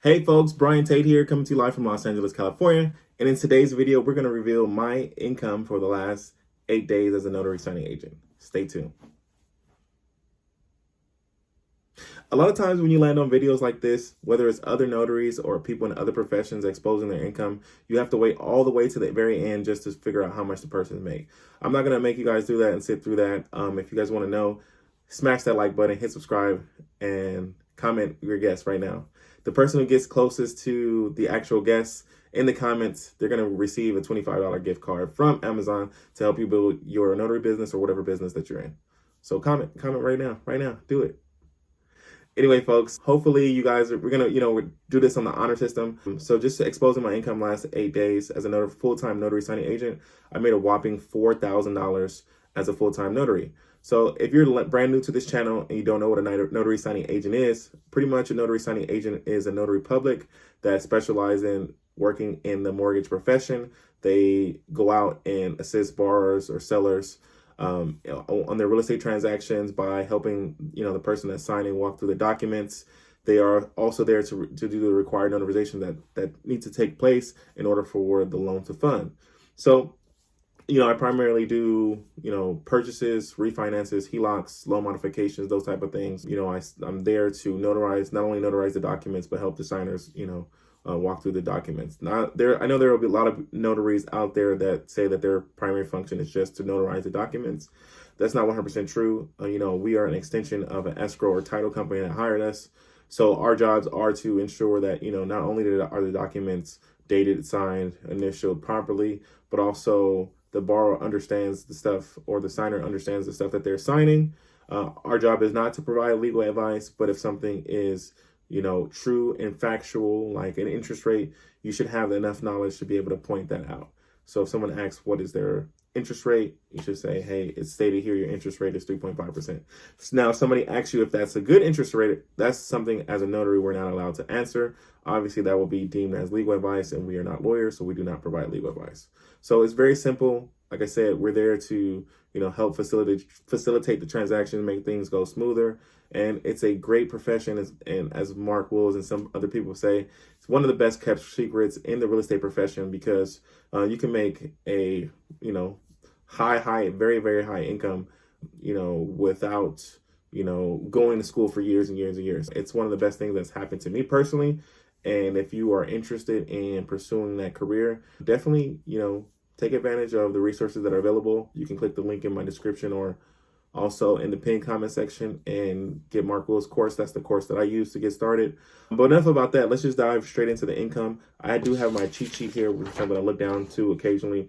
Hey folks, Brian Tate here, coming to you live from Los Angeles, California. And in today's video, we're going to reveal my income for the last 8 days as a notary signing agent. Stay tuned. A lot of times when you land on videos like this, whether it's other notaries or people in other professions exposing their income, you have to wait all the way to the very end just to figure out how much the person make. I'm not going to make you guys do that and sit through that. If you guys want to know, smash that like button, hit subscribe, and comment your guess right now. The person who gets closest to the actual guess in the comments, they're going to receive a $25 gift card from Amazon to help you build your notary business or whatever business that you're in. So comment right now, do it. Anyway, folks, hopefully you guys we're gonna, do this on the honor system. So just exposing my income last 8 days as a full-time notary signing agent, I made a whopping $4,000 as a full-time notary. So if you're brand new to this channel and you don't know what a notary signing agent is, pretty much a notary signing agent is a notary public that specializes in working in the mortgage profession. They go out and assist borrowers or sellers on their real estate transactions by helping the person that's signing walk through the documents. They are also there to do the required notarization that needs to take place in order for the loan to fund. So I primarily do, purchases, refinances, HELOCs, loan modifications, those type of things. I'm there to notarize, not only notarize the documents, but help the signers, walk through the documents. I know there will be a lot of notaries out there that say that their primary function is just to notarize the documents. That's not 100% true. We are an extension of an escrow or title company that hired us. So our jobs are to ensure that, not only are the documents dated, signed, initialed properly, but also the borrower understands the stuff, or the signer understands the stuff that they're signing. Our job is not to provide legal advice, but if something is, true and factual, like an interest rate, you should have enough knowledge to be able to point that out. So if someone asks what is their interest rate, you should say, hey, it's stated here your interest rate is 3.5%. Now, if somebody asks you if that's a good interest rate, that's something as a notary we're not allowed to answer. Obviously, that will be deemed as legal advice, and we are not lawyers, so we do not provide legal advice. So it's very simple. Like I said, we're there to, help facilitate the transaction, make things go smoother. And it's a great profession, and as Mark Wills and some other people say, it's one of the best kept secrets in the real estate profession, because you can make a, high, very, very high income, without, going to school for years and years and years. It's one of the best things that's happened to me personally. And if you are interested in pursuing that career, definitely, take advantage of the resources that are available. You can click the link in my description or also in the pinned comment section and get Mark Will's course. That's the course that I use to get started. But enough about that. Let's just dive straight into the income. I do have my cheat sheet here, which I'm going to look down to occasionally.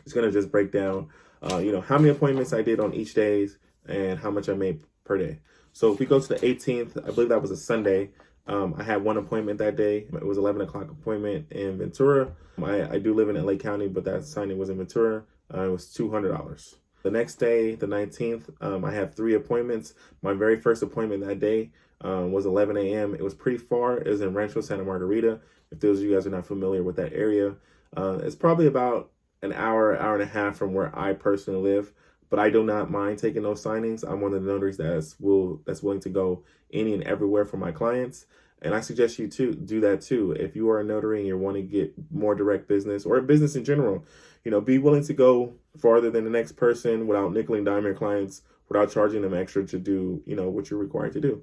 It's going to just break down, how many appointments I did on each day and how much I made per day. So if we go to the 18th, I believe that was a Sunday. I had one appointment that day. It was 11 o'clock appointment in Ventura. I do live in LA County, but that signing was in Ventura. It was $200. The next day, the 19th, I had 3 appointments. My very first appointment that day was 11 a.m. It was pretty far. It was in Rancho Santa Margarita. If those of you guys are not familiar with that area, it's probably about an hour and a half from where I personally live. But I do not mind taking those signings. I'm one of the notaries that's willing to go any and everywhere for my clients. And I suggest you to do that too. If you are a notary and you're wanting to get more direct business, or business in general, be willing to go farther than the next person without nickel and diming your clients, without charging them extra to do, what you're required to do.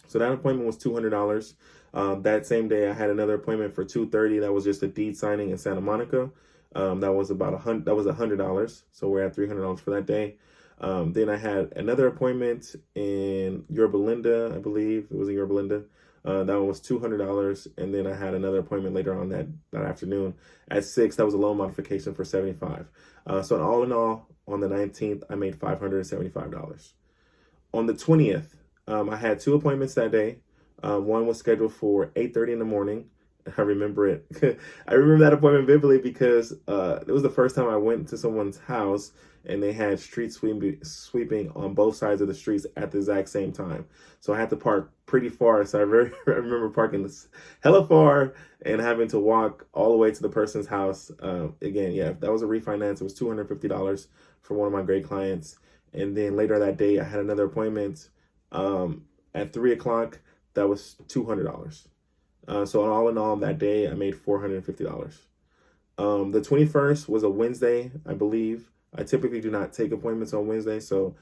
So that appointment was $200. That same day, I had another appointment for $230. That was just a deed signing in Santa Monica. That was about $100. So we're at $300 for that day. Then I had another appointment in Yorba Linda, I believe it was in Yorba Linda. That one was $200. And then I had another appointment later on that afternoon at 6. That was a loan modification for $75. So all in all, on the 19th, I made $575. On the 20th, I had 2 appointments that day. One was scheduled for 8:30 in the morning. I remember it. I remember that appointment vividly because it was the first time I went to someone's house and they had street sweeping on both sides of the streets at the exact same time. So I had to park pretty far. So I remember parking this hella far and having to walk all the way to the person's house. Again, yeah, that was a refinance. It was $250 for one of my great clients. And then later that day, I had another appointment at 3 o'clock. That was $200. So all in all, that day I made $450. The 21st was a Wednesday, I believe. I typically do not take appointments on Wednesday, so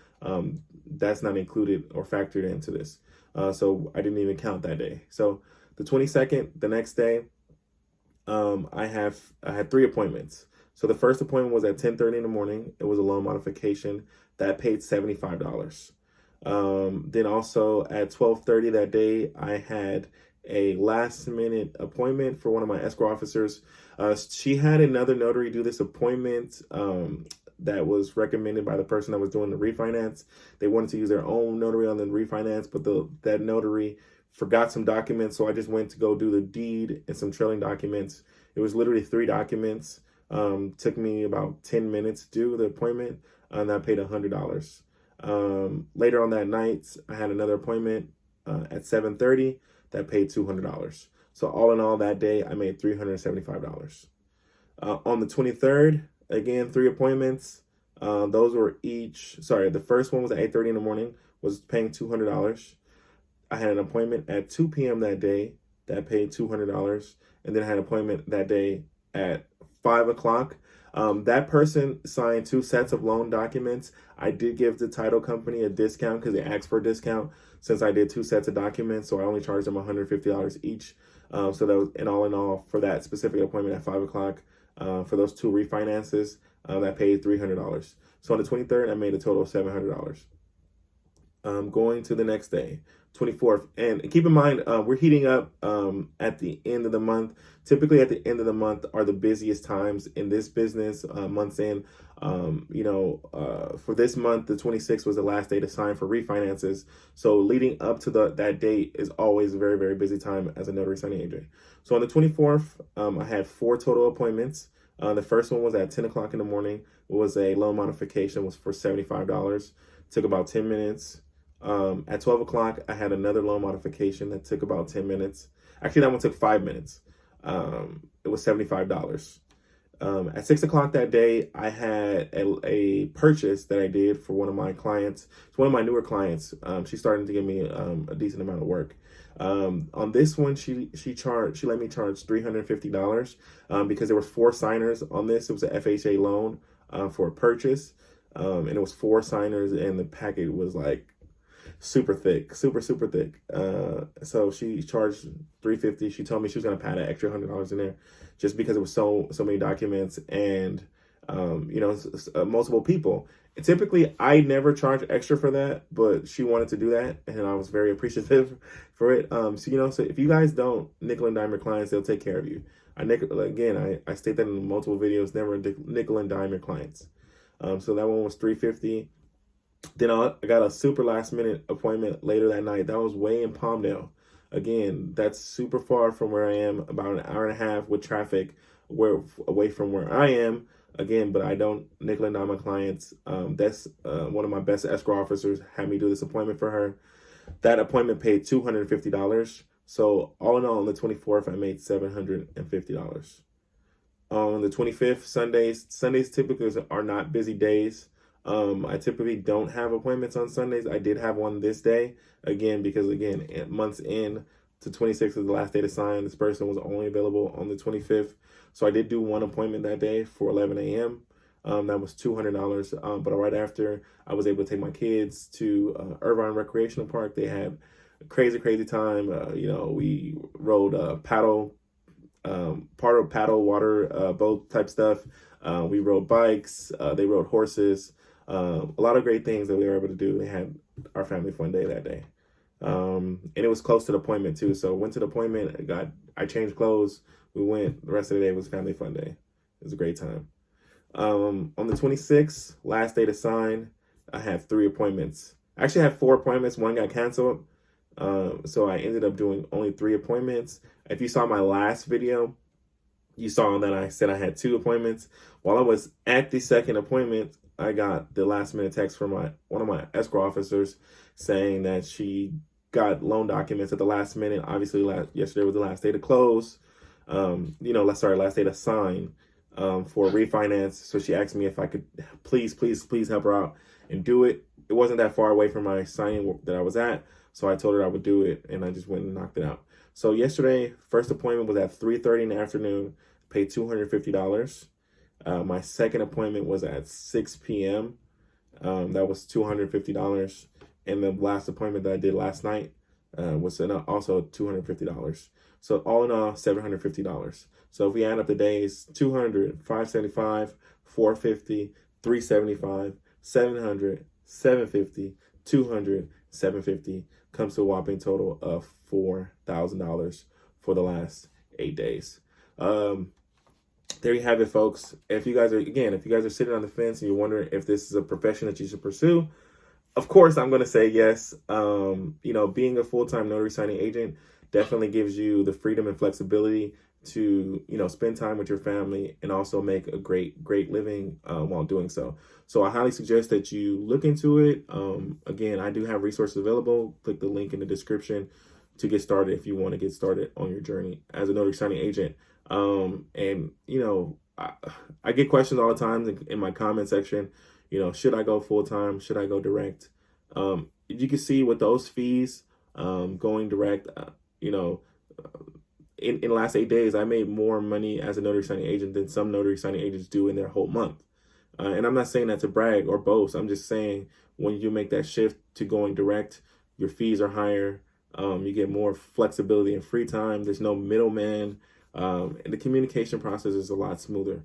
that's not included or factored into this. So I didn't even count that day. So the 22nd, the next day, I had 3 appointments. So the first appointment was at 10:30 in the morning. It was a loan modification that paid $75. Then also at 12:30 that day, I had a last minute appointment for one of my escrow officers. She had another notary do this appointment that was recommended by the person that was doing the refinance. They wanted to use their own notary on the refinance, but that notary forgot some documents, so I just went to go do the deed and some trailing documents. It was literally 3 documents. Took me about 10 minutes to do the appointment, and I paid $100. Later on that night, I had another appointment at 7:30 that paid $200. So all in all, that day, I made $375. On the 23rd, again, 3 appointments. Those were the first one was at 8:30 in the morning, was paying $200. I had an appointment at 2 p.m. that day that paid $200. And then I had an appointment that day at 5 o'clock. That person signed 2 sets of loan documents. I did give the title company a discount because they asked for a discount since I did 2 sets of documents. So I only charged them $150 each. So that was, and all in all, for that specific appointment at 5 o'clock, for those 2 refinances, that paid $300. So on the 23rd, I made a total of $700. Going to the next day, 24th. And keep in mind, we're heating up at the end of the month. Typically at the end of the month are the busiest times in this business, months in. For this month, the 26th was the last day to sign for refinances. So leading up to that date is always a very, very busy time as a notary signing agent. So on the 24th, I had 4 total appointments. The first one was at 10 o'clock in the morning. It was a loan modification, was for $75. Took about 10 minutes. At 12 o'clock, I had another loan modification that took about 10 minutes. Actually, that one took 5 minutes. It was $75. At 6 o'clock that day, I had a purchase that I did for one of my clients. It's one of my newer clients. She's starting to give me a decent amount of work. On this one, she let me charge $350 because there was 4 signers on this. It was an FHA loan for a purchase, and it was 4 signers, and the packet was like super thick, super thick. So she charged $350. She told me she was gonna pad an extra $100 in there, just because it was so many documents and multiple people. And typically, I never charge extra for that, but she wanted to do that, and I was very appreciative for it. So if you guys don't nickel and dime your clients, they'll take care of you. I state that in multiple videos. Never nickel and dime your clients. So that one was $350. Then I got a super last minute appointment later that night. That was way in Palmdale. Again, that's super far from where I am, about an hour and a half with traffic away from where I am. Again, but I don't nickel and dime my clients. That's one of my best escrow officers had me do this appointment for her. That appointment paid $250. So all in all, on the 24th, I made $750. On the 25th, Sundays typically are not busy days. I typically don't have appointments on Sundays. I did have one this day, because months in to 26th is the last day to sign. This person was only available on the 25th. So I did do one appointment that day for 11 a.m. That was $200. But right after, I was able to take my kids to Irvine Recreational Park. They had a crazy time. We rode paddle water boat type stuff. We rode bikes. They rode horses. A lot of great things that we were able to do. They had our family fun day that day. And it was close to the appointment too. So went to the appointment, I changed clothes. We went, the rest of the day was family fun day. It was a great time. On the 26th, last day to sign, I had 3 appointments. I actually had 4 appointments. One got canceled. So I ended up doing only 3 appointments. If you saw my last video, you saw that I said I had 2 appointments. While I was at the second appointment, I got the last minute text from one of my escrow officers saying that she got loan documents at the last minute. Obviously, yesterday was the last day to close. Last day to sign for refinance. So she asked me if I could please help her out and do it. It wasn't that far away from my signing that I was at, so I told her I would do it, and I just went and knocked it out. So yesterday, first appointment was at 3:30 in the afternoon, paid $250. My second appointment was at 6 p.m. That was $250. And the last appointment that I did last night was also $250. So all in all, $750. So if we add up the days, 200, 575, 450, 375, 700, 750, 200, 750 comes to a whopping total of $4,000 for the last 8 days. There you have it, folks. If you guys are sitting on the fence and you're wondering if this is a profession that you should pursue, of course, I'm going to say yes. Being a full-time notary signing agent definitely gives you the freedom and flexibility to, spend time with your family and also make a great living while doing so. So I highly suggest that you look into it. Again, I do have resources available. Click the link in the description to get started if you want to get started on your journey as a notary signing agent. I get questions all the time in my comment section. Should I go full time? Should I go direct? You can see with those fees, going direct, in the last 8 days, I made more money as a notary signing agent than some notary signing agents do in their whole month. And I'm not saying that to brag or boast. I'm just saying when you make that shift to going direct, your fees are higher. You get more flexibility and free time. There's no middleman. And the communication process is a lot smoother.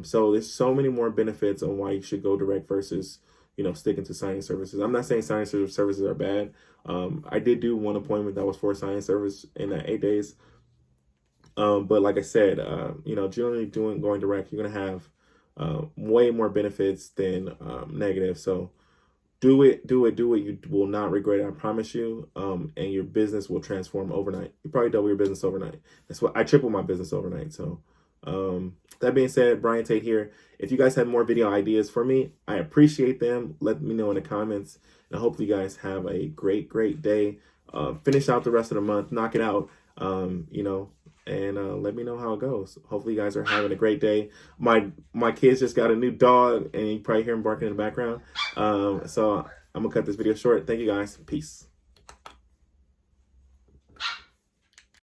So there's so many more benefits on why you should go direct versus, sticking to signing services. I'm not saying signing services are bad. I did do one appointment that was for a signing service in that 8 days. But like I said, generally going direct, you're going to have way more benefits than negative. So do it. You will not regret it. I promise you. And your business will transform overnight. You probably double your business overnight. That's what I tripled my business overnight. So, that being said, Brian Tate here. If you guys have more video ideas for me, I appreciate them. Let me know in the comments. And I hope you guys have a great day. Finish out the rest of the month, knock it out. And let me know how it goes. Hopefully you guys are having a great day. My kids just got a new dog, and you probably hear him barking in the background. So I'm gonna cut this video short. Thank you guys. Peace.